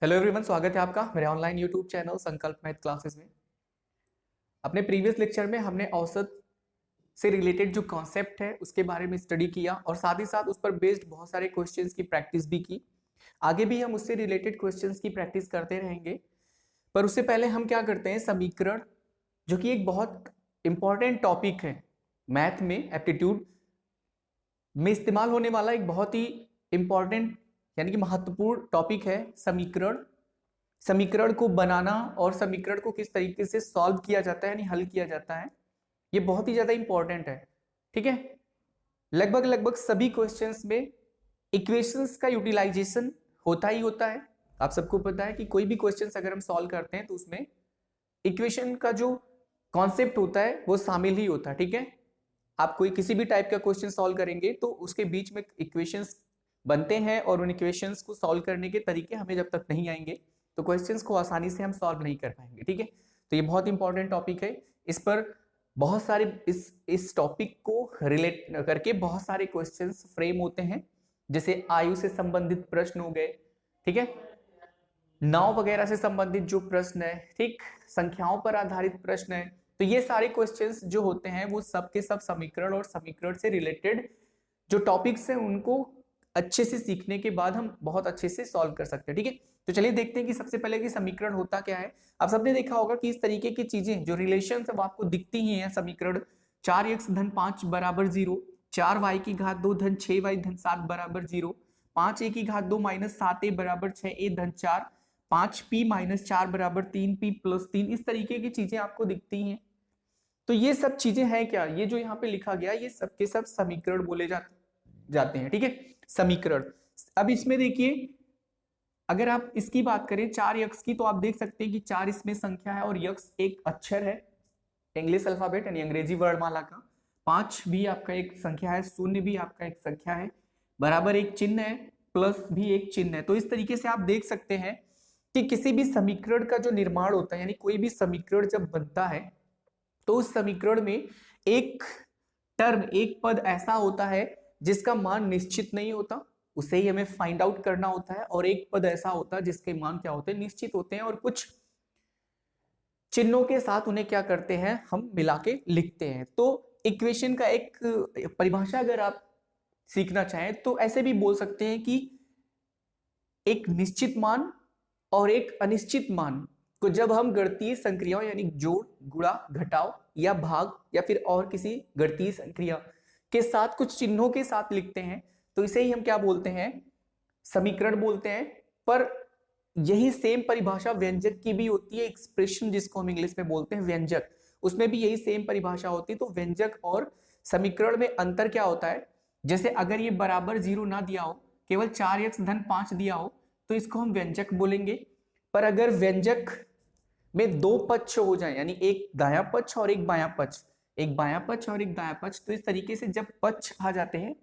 Hello everyone, स्वागत है आपका मेरे ऑनलाइन यूट्यूब चैनल संकल्प मैथ क्लासेस में। अपने प्रीवियस लेक्चर में हमने औसत से रिलेटेड जो कॉन्सेप्ट है उसके बारे में स्टडी किया और साथ ही साथ उस पर बेस्ड बहुत सारे क्वेश्चंस की प्रैक्टिस भी की। आगे भी हम उससे रिलेटेड क्वेश्चंस की प्रैक्टिस करते रहेंगे, पर उससे पहले हम क्या करते हैं, समीकरण, जो कि एक बहुत इंपॉर्टेंट टॉपिक है मैथ में, एप्टीट्यूड में इस्तेमाल होने वाला एक बहुत ही इंपॉर्टेंट यानी कि महत्वपूर्ण टॉपिक है समीकरण। समीकरण को बनाना और समीकरण को किस तरीके से सॉल्व किया जाता है यानी हल किया जाता है, ये बहुत ही ज्यादा इंपॉर्टेंट है। ठीक है, लगभग सभी क्वेश्चंस में इक्वेशंस का यूटिलाइजेशन होता ही होता है। आप सबको पता है कि कोई भी क्वेश्चंस अगर हम सॉल्व करते हैं तो उसमें इक्वेशन का जो कॉन्सेप्ट होता है वो शामिल ही होता है। ठीक है, आप कोई किसी भी टाइप का क्वेश्चन सॉल्व करेंगे तो उसके बीच में इक्वेशंस बनते हैं और उन इक्वेशंस को सॉल्व करने के तरीके हमें जब तक नहीं आएंगे तो क्वेश्चंस को आसानी से हम सॉल्व नहीं कर पाएंगे। ठीक है, तो ये बहुत इंपॉर्टेंट टॉपिक है। इस पर बहुत सारे इस टॉपिक को रिलेट करके बहुत सारे क्वेश्चंस फ्रेम होते हैं, जैसे आयु से संबंधित प्रश्न हो गए, ठीक है, नाव वगैरह से संबंधित जो प्रश्न है, ठीक, संख्याओं पर आधारित प्रश्न है। तो ये सारे क्वेश्चंस जो होते हैं वो सब के सब समीकरण और समीकरण से रिलेटेड जो टॉपिक्स हैं उनको अच्छे से सीखने के बाद हम बहुत अच्छे से सॉल्व कर सकते हैं। ठीक है, तो चलिए देखते हैं कि सबसे पहले कि समीकरण होता क्या है। आप सबने देखा होगा कि इस तरीके की चीजें जो रिलेशन अब आपको दिखती ही हैं समीकरण, 4x धन 5 बराबर 0, 4y की घात 2 धन 6y धन 7 बराबर 0, 5a की घात 2 माइनस 7a बराबर 6a धन 4, 5p माइनस 4 बराबर 3p प्लस 3, इस तरीके की चीजें आपको दिखती हैं। तो ये सब चीजें हैं क्या, ये जो यहाँ पे लिखा गया ये सब के सब समीकरण बोले जाते हैं। ठीक है, समीकरण। अब इसमें देखिए, अगर आप इसकी बात करें 4x की, तो आप देख सकते हैं कि 4 इसमें संख्या है और यक्स एक अक्षर है, इंग्लिश अल्फाबेट यानी अंग्रेजी वर्णमाला का। 5 भी आपका एक संख्या है, 0 भी आपका एक संख्या है, बराबर एक चिन्ह है, प्लस भी एक चिन्ह है। तो इस तरीके से आप देख सकते हैं कि किसी भी समीकरण का जो निर्माण होता है यानी कोई भी समीकरण जब बनता है तो उस समीकरण में एक टर्म, एक पद ऐसा होता है जिसका मान निश्चित नहीं होता, उसे ही हमें फाइंड आउट करना होता है, और एक पद ऐसा होता है जिसके मान क्या होते हैं, निश्चित होते हैं, और कुछ चिन्हों के साथ उन्हें क्या करते हैं, हम मिला के लिखते हैं। तो इक्वेशन का एक परिभाषा अगर आप सीखना चाहें तो ऐसे भी बोल सकते हैं कि एक निश्चित मान और एक अनिश्चित मान को जब हम गणितीय संक्रियाओं यानी जोड़, गुणा, घटाव या भाग या फिर और किसी गणितीय संक्रिया के साथ कुछ चिन्हों के साथ लिखते हैं तो इसे ही हम क्या बोलते हैं, समीकरण बोलते हैं। पर यही सेम परिभाषा व्यंजक की भी होती है, एक्सप्रेशन जिसको हम इंग्लिश में बोलते हैं व्यंजक, उसमें भी यही सेम परिभाषा होती है। तो व्यंजक और समीकरण में अंतर क्या होता है, जैसे अगर ये बराबर 0 ना दिया हो, केवल 4x धन 5 दिया हो तो इसको हम व्यंजक बोलेंगे। पर अगर व्यंजक में दो पक्ष हो जाए यानी एक दायां पक्ष और एक बायां पक्ष, एक बायां पक्ष और एक दायां पक्ष, तो इस तरीके से जब पक्ष आ जाते हैं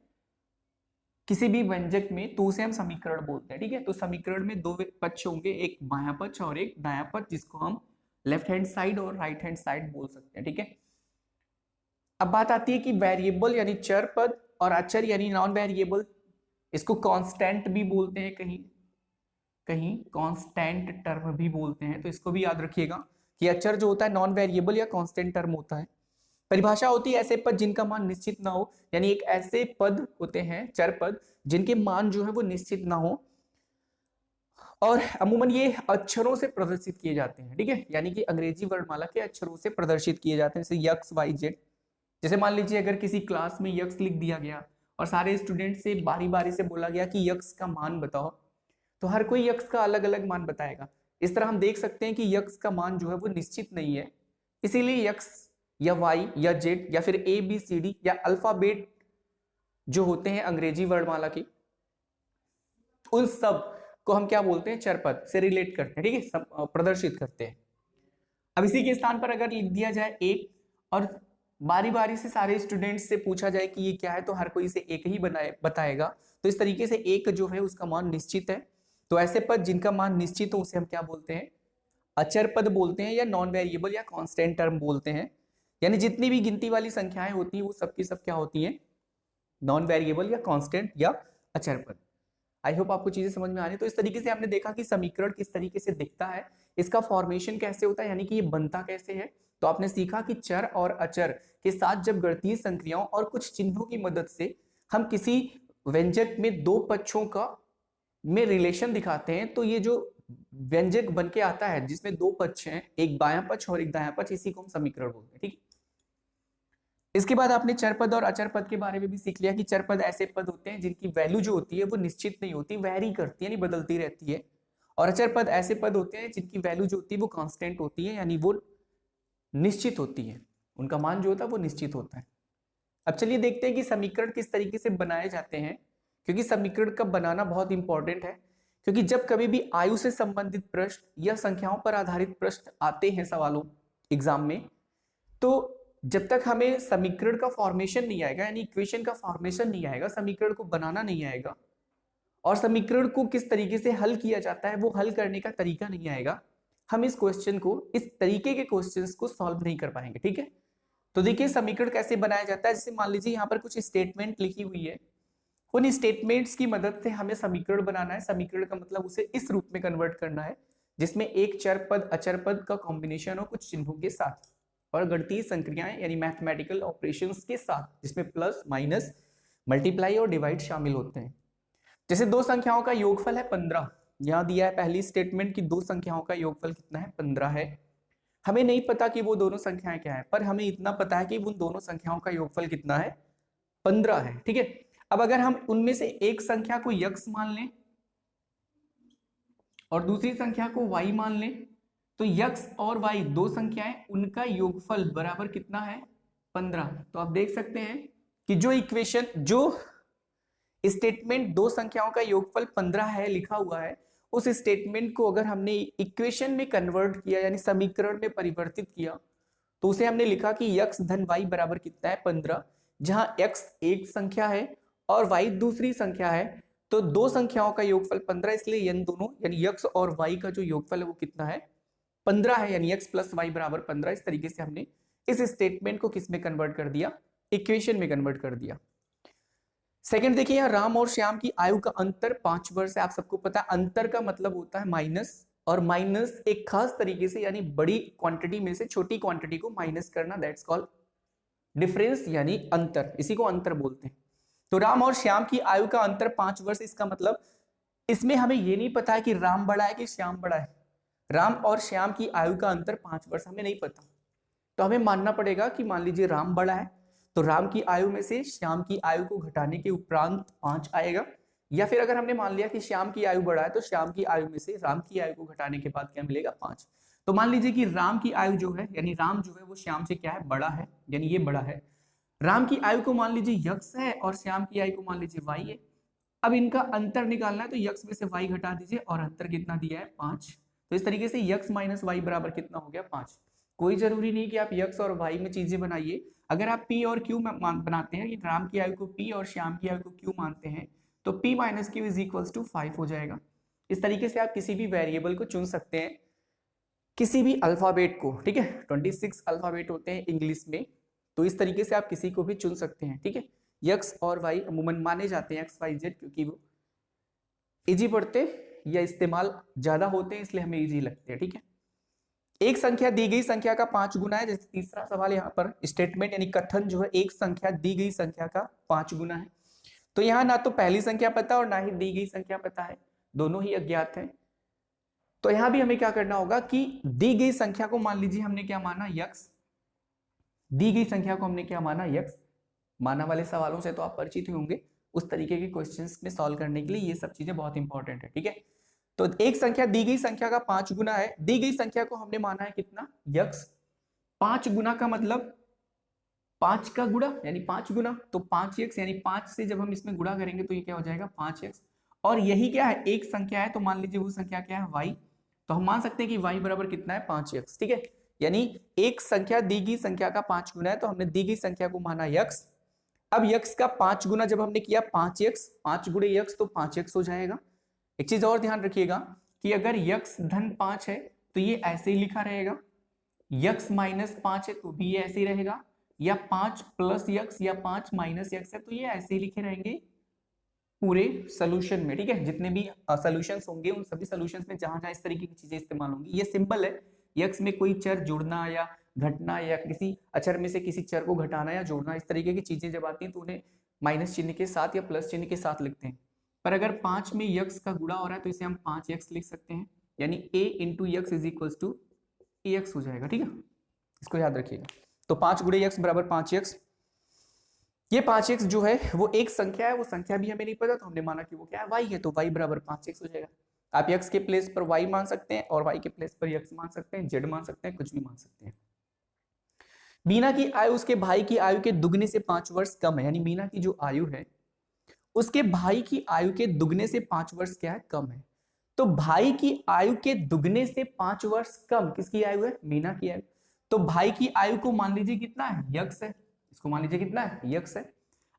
किसी भी व्यंजक में तो उसे हम समीकरण बोलते हैं। ठीक है, तो समीकरण में दो पक्ष होंगे, एक बायां पक्ष और एक दायां पक्ष, जिसको हम लेफ्ट हैंड साइड और राइट हैंड साइड बोल सकते हैं। ठीक है, अब बात आती है कि वेरिएबल यानी चर पद और अचर यानी नॉन वेरिएबल, इसको कांस्टेंट भी बोलते हैं, कहीं कहीं कांस्टेंट टर्म भी बोलते हैं। तो इसको भी याद रखिएगा कि अचर जो होता है नॉन वेरिएबल या कांस्टेंट टर्म होता है। परिभाषा होती है ऐसे पद जिनका मान निश्चित ना हो, यानी एक ऐसे पद होते हैं चर पद जिनके मान जो है वो निश्चित ना हो, और अमूमन ये अक्षरों से प्रदर्शित किए जाते हैं। ठीक है, यानी कि अंग्रेजी वर्णमाला के अक्षरों से प्रदर्शित किए जाते हैं, जैसे यक्स वाई जेड। जैसे मान लीजिए अगर किसी क्लास में यक्स लिख दिया गया और सारे स्टूडेंट से बारी बारी से बोला गया कि यक्स का मान बताओ, तो हर कोई यक्स का अलग अलग मान बताएगा। इस तरह हम देख सकते हैं कि यक्स का मान जो है वो निश्चित नहीं है, इसीलिए यक्स या वाई या जेड या फिर ए बी सी डी या अल्फाबेट जो होते हैं अंग्रेजी वर्णमाला की, उन सब को हम क्या बोलते हैं, चरपद से रिलेट करते हैं। ठीक है, प्रदर्शित करते हैं। अब इसी के स्थान पर अगर लिख दिया जाए एक, और बारी बारी से सारे स्टूडेंट्स से पूछा जाए कि ये क्या है, तो हर कोई इसे एक ही बताएगा। तो इस तरीके से एक जो है उसका मान निश्चित है। तो ऐसे पद जिनका मान निश्चित हो उसे हम क्या बोलते हैं, अचर पद बोलते हैं, या नॉन वेरिएबल या कांस्टेंट टर्म बोलते हैं। यानी जितनी भी गिनती वाली संख्याएं होती हैं वो सबकी सब क्या होती हैं, नॉन वेरिएबल या कांस्टेंट या अचर पद। आई होप आपको चीजें समझ में आ रही। तो इस तरीके से हमने देखा कि समीकरण किस तरीके से दिखता है, इसका फॉर्मेशन कैसे होता है, यानी कि ये बनता कैसे है। तो आपने सीखा कि चर और अचर के साथ जब गणितीय संक्रियाओं और कुछ चिन्हों की मदद से हम किसी व्यंजक में दो पक्षों का में रिलेशन दिखाते हैं, तो ये जो व्यंजक बन के आता है जिसमें दो पक्ष हैं, एक बायां पक्ष और एक दायां पक्ष, इसी को हम समीकरण बोलते हैं। ठीक है, इसके बाद आपने चर पद और अचर पद के बारे में भी सीख लिया कि चर पद ऐसे पद होते हैं जिनकी वैल्यू जो होती है वो निश्चित नहीं होती, वैरी करती है, यानी बदलती रहती है। और अचर पद ऐसे पद होते हैं जिनकी वैल्यू जो होती है वो कांस्टेंट होती है, यानी वो निश्चित होती है, उनका मान जो होता है वो निश्चित होता है। अब चलिए देखते हैं कि समीकरण किस तरीके से बनाए जाते हैं, क्योंकि समीकरण का बनाना बहुत इंपॉर्टेंट है। क्योंकि जब कभी भी आयु से संबंधित प्रश्न या संख्याओं पर आधारित प्रश्न आते हैं सवालों एग्जाम में, तो जब तक हमें समीकरण का फॉर्मेशन नहीं आएगा, यानी इक्वेशन का फॉर्मेशन नहीं आएगा, समीकरण को बनाना नहीं आएगा, और समीकरण को किस तरीके से हल किया जाता है वो हल करने का तरीका नहीं आएगा, हम इस क्वेश्चन को, इस तरीके के क्वेश्चंस को सॉल्व नहीं कर पाएंगे। ठीक है, तो देखिए समीकरण कैसे बनाया जाता है। जैसे मान लीजिए यहाँ पर कुछ स्टेटमेंट लिखी हुई है, उन स्टेटमेंट्स की मदद से हमें समीकरण बनाना है। समीकरण का मतलब उसे इस रूप में कन्वर्ट करना है जिसमें एक चर पद अचर पद का कॉम्बिनेशन हो कुछ चिन्हों के साथ, और गणितीय संक्रियाएं यानी मैथमेटिकल ऑपरेशंस के साथ, जिसमें प्लस माइनस मल्टीप्लाई और डिवाइड शामिल होते हैं। जैसे दो संख्याओं का योगफल है 15, यहां दिया है पहली स्टेटमेंट की दो संख्याओं का योगफल कितना है, 15 है। हमें नहीं पता कि वो दोनों संख्याएं क्या है, पर हमें इतना पता है कि उन दोनों संख्याओं का योगफल कितना है, 15 है। ठीक है, अब अगर हम उनमें से एक संख्या को यक्स मान लें और दूसरी संख्या को वाई मान लें, तो यक्स और वाई दो संख्याएं, उनका योगफल बराबर कितना है, 15। तो आप देख सकते हैं कि जो इक्वेशन, जो स्टेटमेंट दो संख्याओं का योगफल 15 है लिखा हुआ है, उस स्टेटमेंट को अगर हमने इक्वेशन में कन्वर्ट किया यानी समीकरण में परिवर्तित किया, तो उसे हमने लिखा कि यक्स धन वाई बराबर कितना है, 15, जहां यक्स एक संख्या है और वाई दूसरी संख्या है। तो दो संख्याओं का योगफल 15, इसलिए इन दोनों यानी यक्स और वाई का जो योगफल है वो कितना है, 15 है, यानी x प्लस वाई बराबर 15। इस तरीके से हमने इस स्टेटमेंट को किस में कन्वर्ट कर दिया, इक्वेशन में कन्वर्ट कर दिया। सेकंड देखिए, यहाँ राम और श्याम की आयु का अंतर 5 वर्ष है। आप सबको पता है अंतर का मतलब होता है माइनस, और माइनस एक खास तरीके से यानी बड़ी क्वांटिटी में से छोटी क्वांटिटी को माइनस करना, दैट्स कॉल्ड डिफरेंस यानी अंतर, इसी को अंतर बोलते हैं। तो राम और श्याम की आयु का अंतर 5 वर्ष, इसका मतलब इसमें हमें यह नहीं पता है कि राम बड़ा है कि श्याम बड़ा है। राम और श्याम की आयु का अंतर 5 वर्ष हमें नहीं पता, तो हमें मानना पड़ेगा कि मान लीजिए राम बड़ा है, तो राम की आयु में से श्याम की आयु को घटाने के उपरांत 5 आएगा, या फिर अगर हमने मान लिया कि श्याम की आयु बड़ा है तो श्याम की आयु में से राम की आयु को घटाने के बाद क्या मिलेगा, 5। तो मान लीजिए कि राम की आयु जो है, यानी राम जो है वो श्याम से क्या है, बड़ा है, यानी ये बड़ा है। राम की आयु को मान लीजिए यक्स है और श्याम की आयु को मान लीजिए वाई है। अब इनका अंतर निकालना है, तो यक्स में से वाई घटा दीजिए और अंतर कितना दिया है, 5। तो इस तरीके से यक्स माइनस वाई बराबर कितना हो गया, 5। कोई जरूरी नहीं कि आप यक्स और वाई में चीजें बनाइए, अगर आप पी और क्यू बनाते हैं कि राम की आयु को पी और श्याम की आयु को क्यू मानते हैं, तो p minus q is equals to 5 हो जाएगा। इस तरीके से आप किसी भी वेरिएबल को चुन सकते हैं, किसी भी अल्फाबेट को। ठीक है, 26 अल्फाबेट होते हैं इंग्लिश में, तो इस तरीके से आप किसी को भी चुन सकते हैं। ठीक है, यक्स और वाई अमूमन माने जाते हैं एक्स वाई जेड, क्योंकि वो इजी पढ़ते या इस्तेमाल ज्यादा होते हैं, इसलिए हमें इजी लगते हैं। ठीक है, एक संख्या दी गई संख्या का 5 गुना है। जैसे तीसरा सवाल यहाँ पर स्टेटमेंट यानी कथन जो है, एक संख्या दी गई संख्या का 5 गुना है। तो यहाँ ना तो पहली संख्या पता और ना ही दी गई संख्या पता है, दोनों ही अज्ञात है। तो यहाँ भी हमें क्या करना होगा कि दी गई संख्या को मान लीजिए हमने क्या माना, यक्स। दी गई संख्या को हमने क्या माना, यक्स। माना वाले सवालों से तो आप परिचित ही होंगे, उस तरीके के क्वेश्चंस में सॉल्व करने के लिए ये सब चीजें बहुत इंपॉर्टेंट है। ठीक है, तो एक संख्या दी गई संख्या का 5 गुना है, दी गई संख्या को हमने माना है कितना, यक्स। 5 गुना का मतलब 5 का गुणा यानी 5 गुना, तो 5x यानी 5 से जब हम इसमें गुणा करेंगे तो ये क्या हो जाएगा, 5x। और यही क्या है, एक संख्या है, तो मान लीजिए वो संख्या क्या है, y। तो हम मान सकते हैं कि y बराबर कितना है, 5x। ठीक है, यानी एक संख्या दी गई संख्या का 5 गुना है, तो हमने दी गई संख्या को माना यक्स। अब यक्स का 5 गुना जब हमने किया 5x, 5 गुणे यक्स तो 5x हो जाएगा। एक चीज और ध्यान रखिएगा कि अगर यक्स धन 5 है तो ये ऐसे ही लिखा रहेगा, यक्स माइनस 5 है तो भी ये ऐसे ही रहेगा, या 5 प्लस यक्स या 5 माइनस यक्स है तो ये ऐसे ही लिखे रहेंगे, पूरे सोल्यूशन में, ठीक है, जितने भी सोल्यूशंस होंगे उन सभी सोल्यूशंस में जहां जहां इस तरीके की चीजें इस्तेमाल होंगी। ये सिंपल है, यक्स में कोई चर जुड़ना या घटना या किसी अचर में से किसी चर को घटाना या जोड़ना, इस तरीके की चीजें जब आती हैं तो उन्हें माइनस चिन्ह के साथ या प्लस चिन्ह के साथ लिखते हैं। पर अगर 5 में यक्स का गुणा हो रहा है तो इसे हम 5x लिख सकते हैं, यानी a इंटू यक्स इज इक्वल टू एक्स हो जाएगा, ठीक है, इसको याद रखिएगा। तो 5 गुणे यक्स बराबर 5x। ये 5x जो है वो एक संख्या है, वो संख्या भी हमें नहीं पता तो हमने माना कि वो क्या है, y है, तो y बराबर 5x हो जाएगा। आप x के प्लेस पर y मान सकते हैं और y के प्लेस पर x मान सकते हैं, z मान सकते हैं, कुछ भी मान सकते हैं। मीना की आयु उसके भाई की आयु के दुगने से 5 वर्ष कम है, यानी मीना की जो आयु है उसके भाई की आयु के दुगने से 5 वर्ष क्या है, कम है। तो भाई की आयु के दुगने से 5 वर्ष कम किसकी आयु है, मीना की आयु। तो भाई की आयु को मान लीजिए कितना है, यक्स है, इसको मान लीजिए कितना है, यक्स है।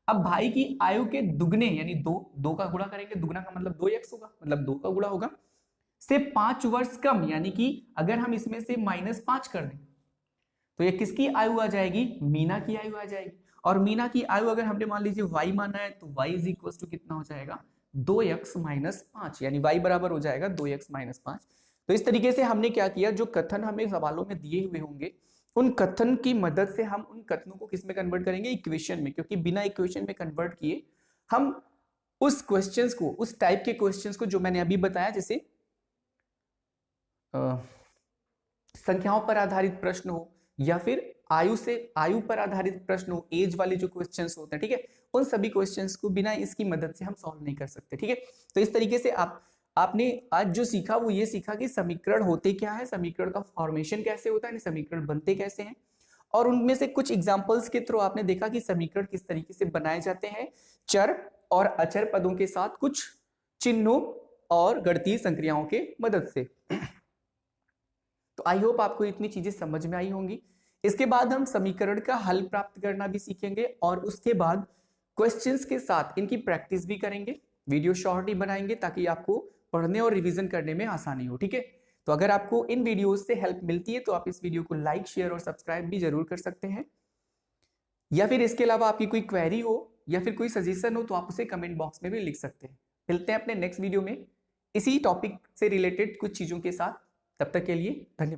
अब भाई की आयु के दुगने यानी दो का गुणा करेंगे, दुगना का मतलब 2x होगा, मतलब 2 का गुणा होगा, से 5 वर्ष कम, यानी कि अगर हम इसमें से -5 कर दें तो ये किसकी आयु आ जाएगी, मीना की आयु आ जाएगी। और मीना की आयु अगर हमने मान लीजिए y माना है तो y इज इक्वल टू कितना हो जाएगा, 2x माइनस 5, यानी y बराबर हो जाएगा 2x माइनस 5। तो इस तरीके से हमने क्या किया, जो कथन हमें सवालों में दिए हुए होंगे उन कथन की मदद से हम उन कथनों को किस में कन्वर्ट करेंगे, इक्वेशन में, क्योंकि बिना इक्वेशन में कन्वर्ट किए हम उस क्वेश्चंस को, उस टाइप के क्वेश्चंस को जो मैंने अभी बताया, जैसे संख्याओं पर आधारित प्रश्न हो या फिर आयु पर आधारित प्रश्न हो, एज वाले जो क्वेश्चंस होते हैं, ठीक है, उन सभी क्वेश्चंस को बिना इसकी मदद से हम सॉल्व नहीं कर सकते, ठीक है। तो इस तरीके से आपने आज जो सीखा वो ये सीखा कि समीकरण होते क्या है, समीकरण का फॉर्मेशन कैसे होता है, समीकरण बनते कैसे हैं, और उनमें से कुछ एग्जांपल्स के थ्रू आपने देखा कि समीकरण किस तरीके से बनाए जाते हैं, चर और अचर पदों के साथ कुछ चिन्हों और गणितीय संक्रियाओं के मदद से। तो आई होप आपको इतनी चीजें समझ में आई होंगी। इसके बाद हम समीकरण का हल प्राप्त करना भी सीखेंगे और उसके बाद क्वेश्चंस के साथ इनकी प्रैक्टिस भी करेंगे, वीडियो शॉर्ट ही बनाएंगे ताकि आपको पढ़ने और रिवीजन करने में आसानी हो, ठीक है। तो अगर आपको इन वीडियोस से हेल्प मिलती है तो आप इस वीडियो को लाइक, शेयर और सब्सक्राइब भी जरूर कर सकते हैं, या फिर इसके अलावा आपकी कोई क्वेरी हो या फिर कोई सजेशन हो तो आप उसे कमेंट बॉक्स में भी लिख सकते हैं। मिलते हैं अपने नेक्स्ट वीडियो में इसी टॉपिक से रिलेटेड कुछ चीजों के साथ, तब तक के लिए धन्यवाद।